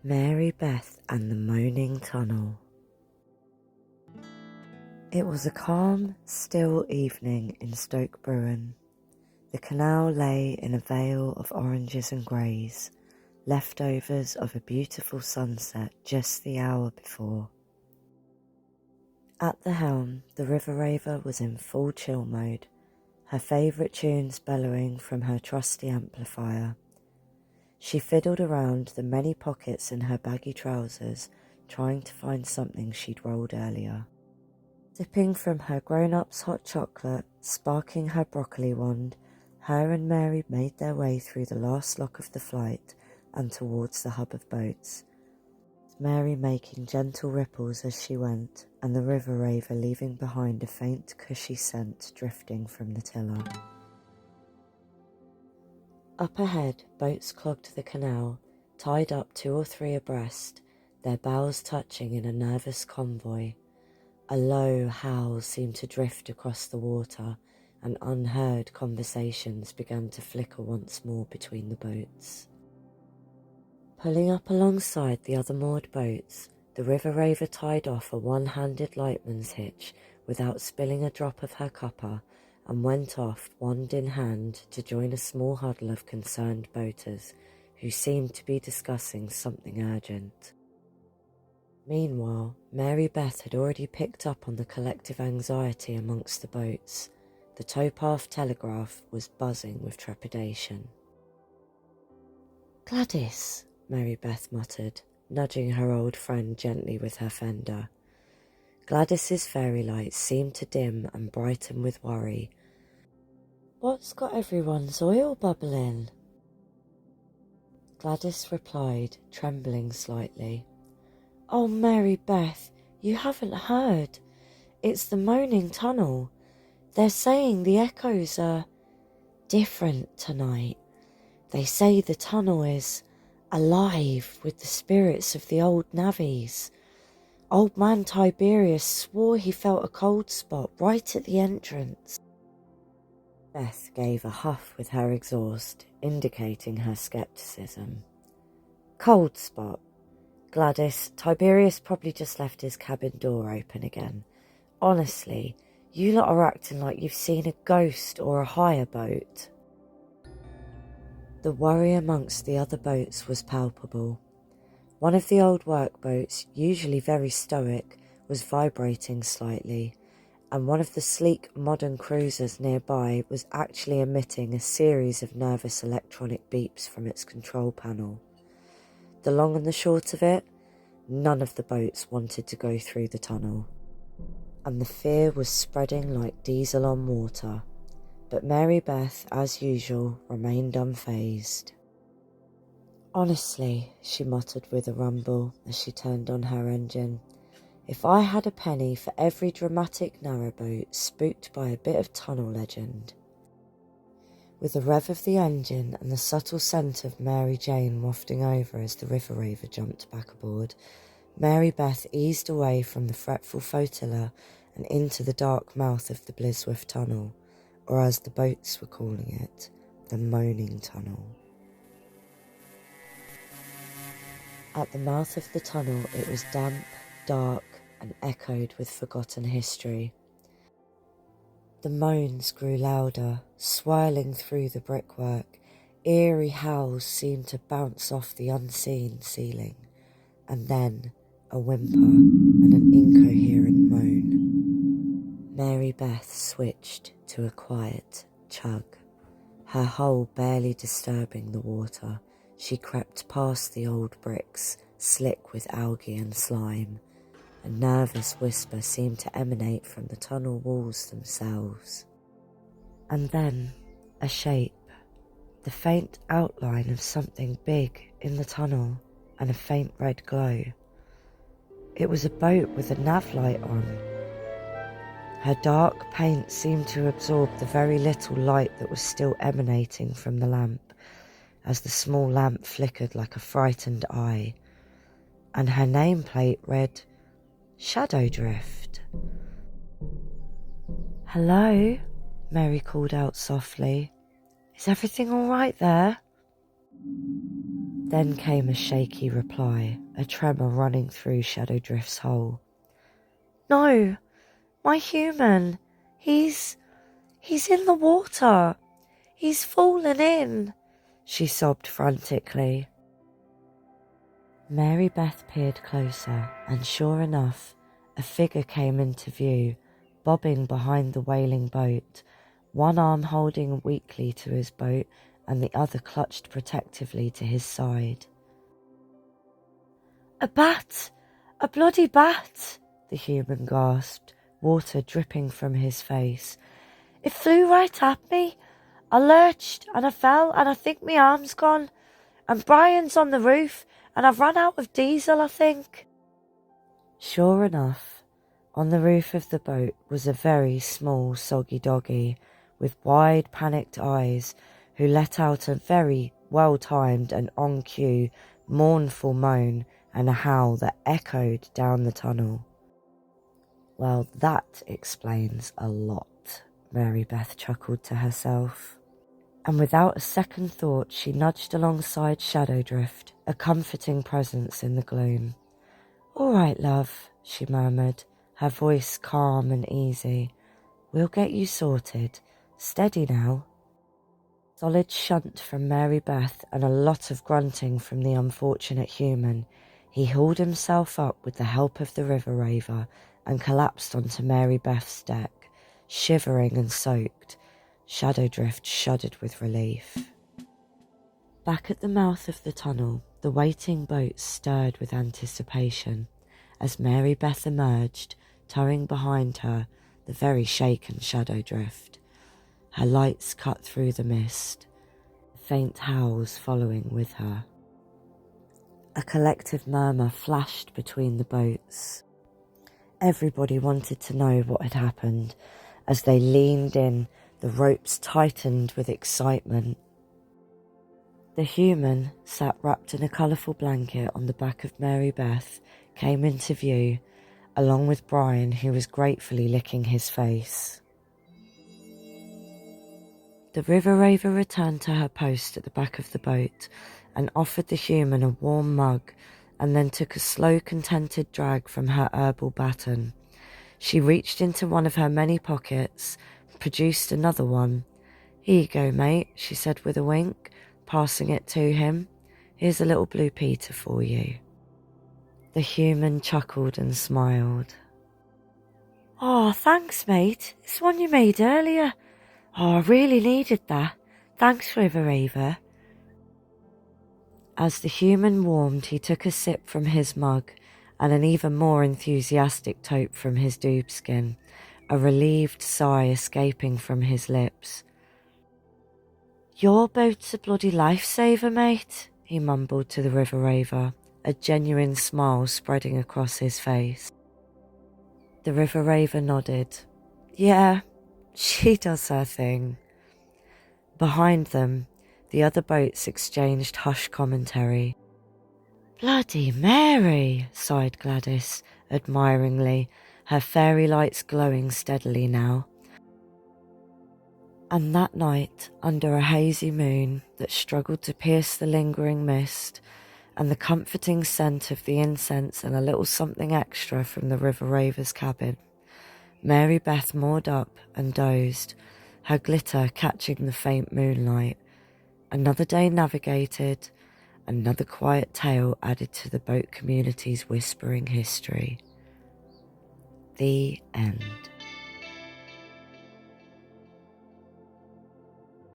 Mary, Beth and the Moaning Tunnel. It was a calm, still evening in Stoke Bruin. The canal lay in a veil of oranges and greys, leftovers of a beautiful sunset just the hour before. At the helm, the river raver was in full chill mode, her favourite tunes bellowing from her trusty amplifier. She fiddled around the many pockets in her baggy trousers, trying to find something she'd rolled earlier. Sipping from her grown-up's hot chocolate, sparking her broccoli wand, her and Mary made their way through the last lock of the flight and towards the hub of boats, Mary making gentle ripples as she went, and the river raver leaving behind a faint, cushy scent drifting from the tiller. Up ahead, boats clogged the canal, tied up 2 or 3 abreast, their bows touching in a nervous convoy. A low howl seemed to drift across the water, and unheard conversations began to flicker once more between the boats. Pulling up alongside the other moored boats, the river raver tied off a one-handed lightman's hitch without spilling a drop of her cuppa, and went off wand in hand to join a small huddle of concerned boaters who seemed to be discussing something urgent. Meanwhile, Mary Beth had already picked up on the collective anxiety amongst the boats. The towpath telegraph was buzzing with trepidation. "Gladys," Mary Beth muttered, nudging her old friend gently with her fender. Gladys's fairy lights seemed to dim and brighten with worry. "What's got everyone's oil bubbling?" Gladys replied, trembling slightly. "Oh, Mary Beth, you haven't heard. It's the Moaning Tunnel. They're saying the echoes are different tonight. They say the tunnel is alive with the spirits of the old navvies. Old man Tiberius swore he felt a cold spot right at the entrance." Beth gave a huff with her exhaust, indicating her scepticism. "Cold spot? Gladys, Tiberius probably just left his cabin door open again. Honestly, you lot are acting like you've seen a ghost or a hire boat." The worry amongst the other boats was palpable. One of the old workboats, usually very stoic, was vibrating slightly, and one of the sleek modern cruisers nearby was actually emitting a series of nervous electronic beeps from its control panel. The long and the short of it, none of the boats wanted to go through the tunnel, and the fear was spreading like diesel on water. But Mary Beth, as usual, remained unfazed. "Honestly," she muttered with a rumble as she turned on her engine, "if I had a penny for every dramatic narrowboat spooked by a bit of tunnel legend." With the rev of the engine and the subtle scent of Mary Jane wafting over as the river raver jumped back aboard, Mary Beth eased away from the fretful flotilla and into the dark mouth of the Blisworth Tunnel, or as the boats were calling it, the Moaning Tunnel. At the mouth of the tunnel it was damp, dark, and echoed with forgotten history. The moans grew louder, swirling through the brickwork. Eerie howls seemed to bounce off the unseen ceiling, and then a whimper and an incoherent moan. Mary Beth switched to a quiet chug. Her hull barely disturbing the water, she crept past the old bricks, slick with algae and slime. A nervous whisper seemed to emanate from the tunnel walls themselves. And then a shape, the faint outline of something big in the tunnel, and a faint red glow. It was a boat with a nav light on. Her dark paint seemed to absorb the very little light that was still emanating from the lamp, as the small lamp flickered like a frightened eye, and her nameplate read Shadow Drift. "Hello?" Mary called out softly. "Is everything all right there?" Then came a shaky reply, a tremor running through Shadowdrift's whole. No, my human. He's in the water. He's fallen in, she sobbed frantically. Mary Beth peered closer, and sure enough, a figure came into view, bobbing behind the wailing boat, one arm holding weakly to his boat and the other clutched protectively to his side. A bat! A bloody bat! The human gasped, water dripping from his face. It flew right at me. I lurched and I fell and I think my arm's gone. And Brian's on the roof and I've run out of diesel, I think. Sure enough, on the roof of the boat was a very small soggy doggy with wide panicked eyes who let out a very well-timed and on-cue mournful moan and a howl that echoed down the tunnel. Well, that explains a lot, Mary Beth chuckled to herself. And without a second thought she nudged alongside Shadowdrift, a comforting presence in the gloom. All right, love, she murmured, her voice calm and easy. We'll get you sorted. Steady now. Solid shunt from Mary Beth and a lot of grunting from the unfortunate human, he hauled himself up with the help of the river raver and collapsed onto Mary Beth's deck, shivering and soaked. Shadowdrift shuddered with relief. Back at the mouth of the tunnel, the waiting boat stirred with anticipation as Mary Beth emerged, towing behind her the very shaken Shadowdrift. Her lights cut through the mist, faint howls following with her. A collective murmur flashed between the boats. Everybody wanted to know what had happened. As they leaned in, the ropes tightened with excitement. The human, sat wrapped in a colourful blanket on the back of Mary Beth, came into view, along with Brian, who was gratefully licking his face. The river raver returned to her post at the back of the boat and offered the human a warm mug, and then took a slow, contented drag from her herbal baton. She reached into one of her many pockets, produced another one. Here you go, mate, she said with a wink, passing it to him. Here's a little blue Peter for you. The human chuckled and smiled. Oh, thanks, mate. It's one you made earlier. Oh, I really needed that. Thanks, River Raver. As the human warmed, he took a sip from his mug and an even more enthusiastic toke from his doobskin, a relieved sigh escaping from his lips. Your boat's a bloody lifesaver, mate, he mumbled to the river raver, a genuine smile spreading across his face. The river raver nodded. Yeah, she does her thing. Behind them, the other boats exchanged hushed commentary. Bloody Mary, sighed Gladys, admiringly, her fairy lights glowing steadily now. And that night, under a hazy moon that struggled to pierce the lingering mist, and the comforting scent of the incense and a little something extra from the river raver's cabin, Mary Beth moored up and dozed, her glitter catching the faint moonlight. Another day navigated, another quiet tale added to the boat community's whispering history. The end.